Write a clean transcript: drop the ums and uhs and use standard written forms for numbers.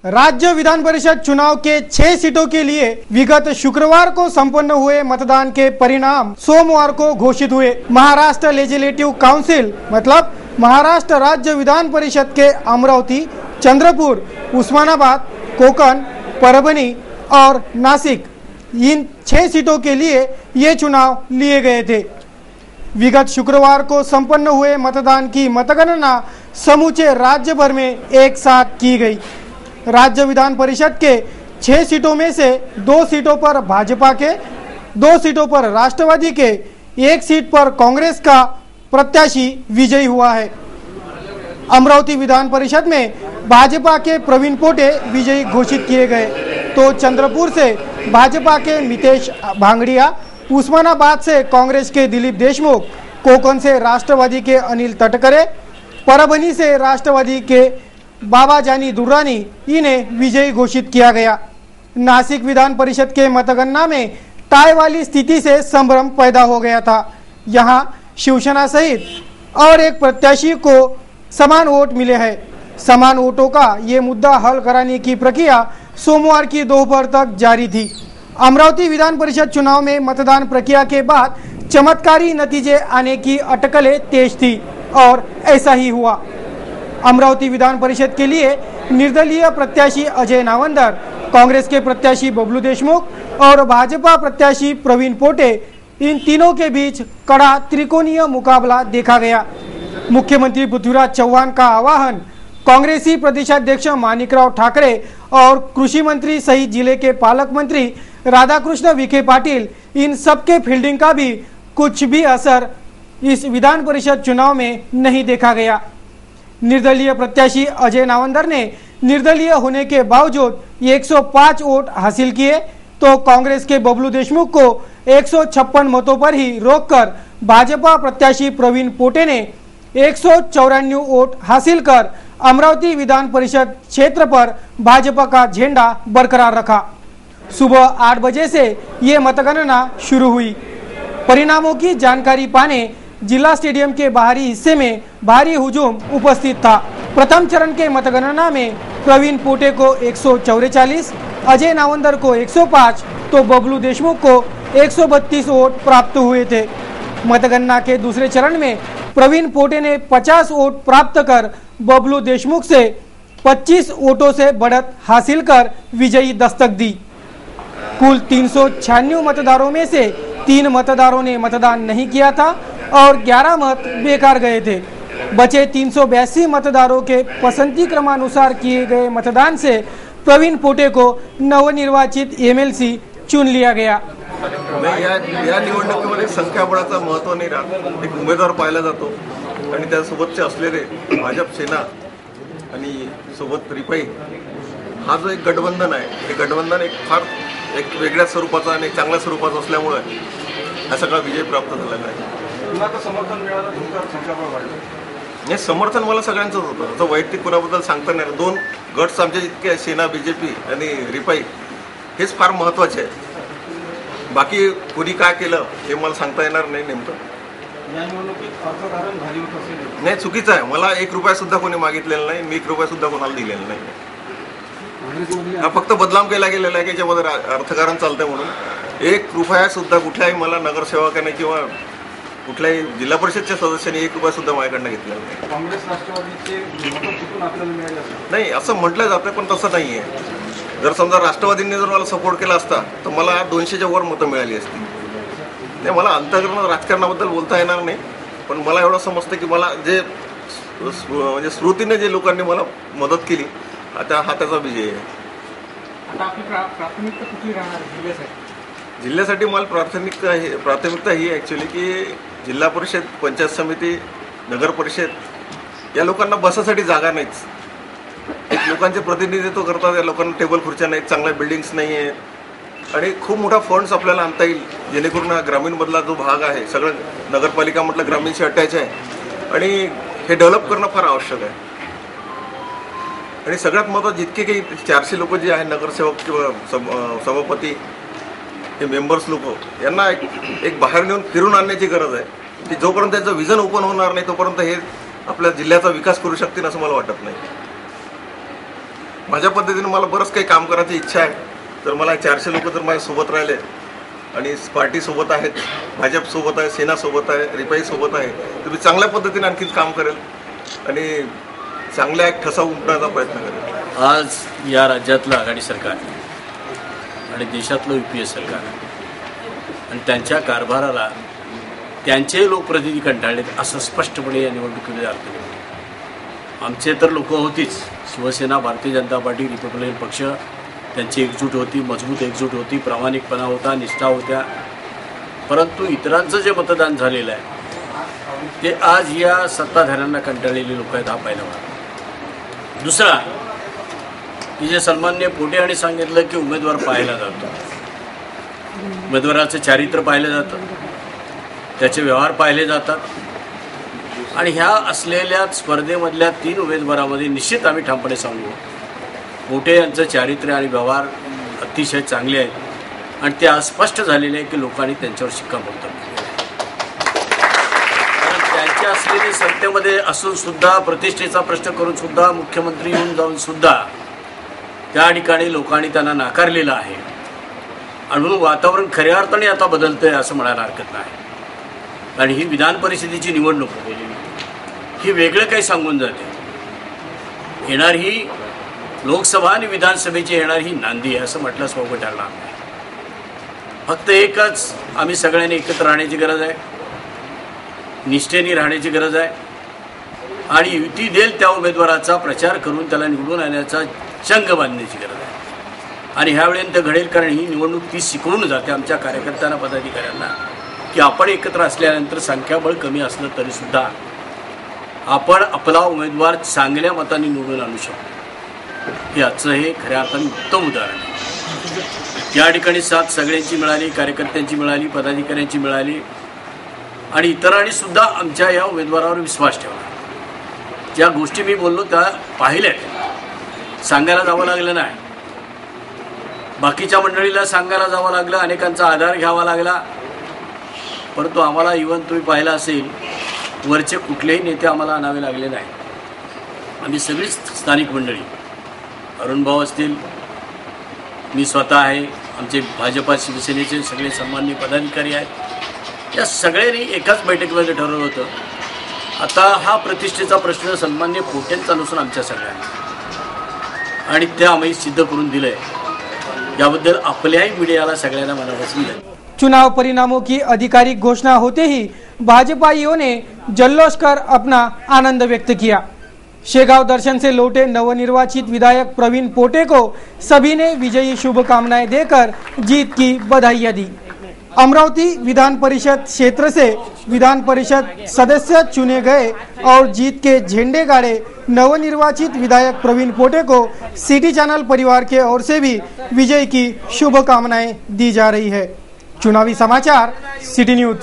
राज्य विधान परिषद चुनाव के 6 सीटों के लिए विगत शुक्रवार को संपन्न हुए मतदान के परिणाम सोमवार को घोषित हुए। महाराष्ट्र लेजिस्लेटिव काउंसिल मतलब महाराष्ट्र राज्य विधान परिषद के अमरावती, चंद्रपुर, उस्मानाबाद, कोकण, परभणी और नासिक इन 6 सीटों के लिए ये चुनाव लिए गए थे। विगत शुक्रवार को संपन्न हुए मतदान की मतगणना समूचे राज्य भर में एक साथ की गई। राज्य विधान परिषद के 6 सीटों में से 2 सीटों पर भाजपा के, 2 सीटों पर राष्ट्रवादी के, 1 सीट पर कांग्रेस का प्रत्याशी विजयी हुआ है। अमरावती विधान परिषद में भाजपा के प्रवीण पोटे विजयी घोषित किए गए, तो चंद्रपुर से भाजपा के मितेश भांगड़िया, उस्मानाबाद से कांग्रेस के दिलीप देशमुख, कोकण से राष्ट्रवादी के अनिल तटकरे, परभणी से राष्ट्रवादी के बाबाजानी दुर्रानी इन्हें विजयी घोषित किया गया। नासिक विधान परिषद के मतगणना में टाई वाली स्थिति से संभ्रम पैदा हो गया था। यहां शिवसेना सहित और एक प्रत्याशी को समान वोट मिले हैं। समान वोटों का ये मुद्दा हल कराने की प्रक्रिया सोमवार की दोपहर तक जारी थी। अमरावती विधान परिषद चुनाव में मतदान प्रक्रिया के बाद चमत्कारी नतीजे आने की अटकलें तेज थी और ऐसा ही हुआ। अमरावती विधान परिषद के लिए निर्दलीय प्रत्याशी अजय नावंदर, कांग्रेस के प्रत्याशी बबलू देशमुख और भाजपा प्रत्याशी प्रवीण पोटे, इन तीनों के बीच कड़ा त्रिकोणीय मुकाबला देखा गया। मुख्यमंत्री पृथ्वीराज चौहान का आह्वान, कांग्रेसी प्रदेशाध्यक्ष माणिकराव ठाकरे और कृषि मंत्री सहित जिले के पालक मंत्री राधाकृष्ण विखे पाटिल, इन सबके फील्डिंग का भी कुछ भी असर इस विधान परिषद चुनाव में नहीं देखा गया। निर्दलीय प्रत्याशी अजय नावंदर ने निर्दलीय होने के बावजूद 105 वोट हासिल किए, तो कांग्रेस के बबलू देशमुख को 156 मतों पर ही रोककर भाजपा प्रत्याशी प्रवीण पोटे ने 194 वोट हासिल कर अमरावती विधान परिषद क्षेत्र पर भाजपा का झंडा बरकरार रखा। सुबह 8 बजे से ये मतगणना शुरू हुई। परिणामों की जानकारी पाने जिला स्टेडियम के बाहरी हिस्से में भारी हुजूम उपस्थित था। प्रथम चरण के मतगणना में प्रवीण पोटे को 144, अजय नावंदर को 105, तो बबलू देशमुख को 132 वोट प्राप्त हुए थे। मतगणना के दूसरे चरण में प्रवीण पोटे ने 50 वोट प्राप्त कर बबलू देशमुख से 25 वोटों से बढ़त हासिल कर विजयी दस्तक दी। कुल 396 मतदारों में से 3 मतदारों ने मतदान नहीं किया था और 11 मत बेकार गए थे। बचे 382 मतदारों के पसंदी क्रमानुसार किए गए मतदान से प्रवीण पोटे को नवनिर्वाचित एमएलसी चुन लिया गया। या निवडणुकीमध्ये संख्याबळाचं महत्त्व नाही राहत। एक उमेदवार पाहिला जातो आणि त्यासोबतचे असलेले भाजप, सेना आणि सोबत रिपाई हा जो एक गठबंधन आहे, हे गठबंधन एक वेगळ्या स्वरूपाचा आणि चांगल्या स्वरूपाचा असल्यामुळे हा सगळा विजय प्राप्त झालेला आहे। समर्थन मिळालं, तुमचं संख्याबळ वाढलं। हे समर्थन मला सगळ्यांचंच होतं, असं वैयक्तिक कोणाबद्दल सांगता नाही। 2 गट्स आमचे जितके सेना, बीजेपी आणि रिपाई हेच फार महत्त्वाचे आहे। बाकी कोणी काय केलं हे मला सांगता येणार नाही नेमकं। या निवडणुकीत अर्थकारण झाली होत असेल नाही, चुकीचं आहे। मला 1 रुपया सुद्धा कोणी मागितलेला नाही, मी 1 रुपया सुद्धा कोणाला दिलेला नाही। हा फक्त बदनाम केला गेलेला आहे की ज्यामध्ये अर्थकारण चालतंय म्हणून। 1 रुपया सुद्धा कुठल्याही मला नगरसेवकाने किंवा कुठल्याही जिल्हा परिषदच्या सदस्यांनी 1 रुपया सुद्धा माझ्याकडनं घेतलेला नाही। काँग्रेस राष्ट्रवादीचे मतं चुकून आपल्याला मिळाले असेल नाही, असं म्हटलं जातं पण तसं नाही आहे। जर समजा राष्ट्रवादींनी जर मला सपोर्ट केला असता तर मला 200च्या वर मतं मिळाली असती। नाही, मला अंतर्गत राजकारणाबद्दल बोलता येणार नाही, पण मला एवढं समजतं की मला जे म्हणजे स्मृतीने जे लोकांनी मला मदत केली आता हा त्याचा विजय आहे। आता आपली प्राथमिकता कुठली राहणार जिल्ह्यासाठी? जिल्ह्यासाठी मला प्राथमिकता ही ॲक्च्युली की जिल्हा परिषद, पंचायत समिती, नगर परिषद या लोकांना बसासाठी जागा नाहीच। एक लोकांचे प्रतिनिधित्व करतात, या लोकांना टेबल खुर्च्या नाहीत, चांगल्या बिल्डिंग्स नाही आहेत आणि खूप मोठा फंड्स आपल्याला आणता येईल जेणेकरून ग्रामीणमधला जो भाग आहे सगळं नगरपालिका म्हटलं ग्रामीणशी अटॅच आहे आणि हे डेव्हलप करणं फार आवश्यक आहे। आणि सगळ्यात महत्त्वाचं जितके काही 400 लोक जे आहे नगरसेवक किंवा सभापती हे मेंबर्स लोक यांना एक बाहेर नेऊन फिरून आणण्याची गरज आहे की जोपर्यंत त्यांचं विजन ओपन होणार नाही तोपर्यंत हे आपल्या जिल्ह्याचा विकास करू शकतील असं मला वाटत नाही। माझ्या पद्धतीने मला बरंच काही काम करायची इच्छा आहे. तर मला 400 लोक जर माझ्यासोबत राहिले आणि पार्टी सोबत आहेत, भाजप सोबत आहे, सेना सोबत आहे, रिपाई सोबत आहे, तर मी चांगल्या पद्धतीने आणखीन काम करेल आणि चांगल्या एक ठसा उमटण्याचा प्रयत्न करेल. आज या राज्यातलं आघाडी सरकार आणि देशातलं UPA सरकार आणि त्यांच्या कारभाराला त्यांचे लोकप्रतिनिधी कंटाळलेत असं स्पष्टपणे या निवडणुकीमध्ये अर्थ निघतो. आमचे तर लोक होतीच, शिवसेना, भारतीय जनता पार्टी, रिपब्लिकन पक्ष, त्यांची एकजूट होती, मजबूत एकजूट होती, प्रामाणिकपणा होता, निष्ठा होत्या. परंतु इतरांचं जे मतदान झालेलं आहे ते आज या सत्ताधाऱ्यांना कंटाळलेली लोक आहेत, हा पहिला भाग. दुसरा की जे सन्माननीय पोटे यांनी सांगितलं की उमेदवार पाहायला जातो, उमेदवाराचं चारित्र्य पाहिलं जातं, त्याचे व्यवहार पाहिले जातात आणि ह्या असलेल्या स्पर्धेमधल्या 3 उमेदवारामध्ये निश्चित आम्ही ठामपणे सांगू पोटे यांचं चारित्र्य आणि व्यवहार अतिशय चांगले आहेत आणि ते आज स्पष्ट झालेले आहे की लोकांनी त्यांच्यावर शिक्कामोर्तब केलं. कारण त्यांच्या असलेली सत्तेमध्ये असून सुद्धा, प्रतिष्ठेचा प्रश्न करून सुद्धा, मुख्यमंत्री येऊन जाऊन सुद्धा त्या ठिकाणी लोकांनी त्यांना नाकारलेलं आहे आणि म्हणून वातावरण खऱ्या अर्थाने आता बदलतंय असं म्हणायला हरकत नाही. आणि ही विधान परिषदेची निवडणूक ही वेगळं काही सांगून जाते. येणार ही लोकसभा आणि विधानसभेची येणार ही नांदी आहे असं म्हटलंच वावगं ठरणार नाही. फक्त एकच, आम्ही सगळ्यांनी एकत्र राहण्याची गरज आहे, निष्ठेने राहण्याची गरज आहे आणि युती देईल त्या उमेदवाराचा प्रचार करून त्याला निवडून आणण्याचा चंग बांधण्याची गरज आहे. आणि ह्यावेळेला घडेल, कारण ही निवडणूक ती शिकवून जाते आमच्या कार्यकर्त्यांना, पदाधिकाऱ्यांना, की आपण एकत्र असल्यानंतर संख्याबळ कमी असलं तरीसुद्धा आपण आपला उमेदवार चांगल्या मताने निवडून आणू शकतो. हे आजचं हे खऱ्या अर्थाने उत्तम उदाहरण आहे. या ठिकाणी साथ सगळ्यांची मिळाली, कार्यकर्त्यांची मिळाली, पदाधिकाऱ्यांची मिळाली आणि इतरांनी सुद्धा आमच्या या उमेदवारावर विश्वास ठेवला. ज्या गोष्टी मी बोललो त्या पाहिल्यात, सांगायला जावं लागलं नाही, बाकीच्या मंडळीला सांगायला जावं लागलं, अनेकांचा आधार घ्यावा लागला. परंतु आम्हाला इव्हन तुम्ही पाहिलं असेल वरचे कुठलेही नेते आम्हाला आणावे लागले नाही. आम्ही सगळीच स्थानिक मंडळी, अरुणभाऊ असतील, मी स्वतः आहे, आमचे भाजपा शिवसेनेचे सगळे सन्माननीय पदाधिकारी आहेत, या सगळ्यांनी एकाच बैठकीमध्ये ठरवलं होतं आता हा प्रतिष्ठेचा प्रश्न सन्माननीय पोटेंचा नसून आमच्या सगळ्यांना, आणि ते आम्ही सिद्ध करून दिलं आहे. याबद्दल आपल्याही मीडियाला सगळ्यांना मनापासून धन्यवाद. चुनाव परिणामों की आधिकारिक घोषणा होते ही भाजपाइयों ने जल्लोष कर अपना आनंद व्यक्त किया. शेगांव दर्शन से लौटे नवनिर्वाचित विधायक प्रवीण पोटे को सभी ने विजयी शुभकामनाएं देकर जीत की बधाइयां दी. अमरावती विधान परिषद क्षेत्र से विधान परिषद सदस्य चुने गए और जीत के झंडे गाड़े नवनिर्वाचित विधायक प्रवीण पोटे को सिटी चैनल परिवार के ओर से भी विजय की शुभकामनाएं दी जा रही है. चुनावी समाचार, सिटी न्यूज.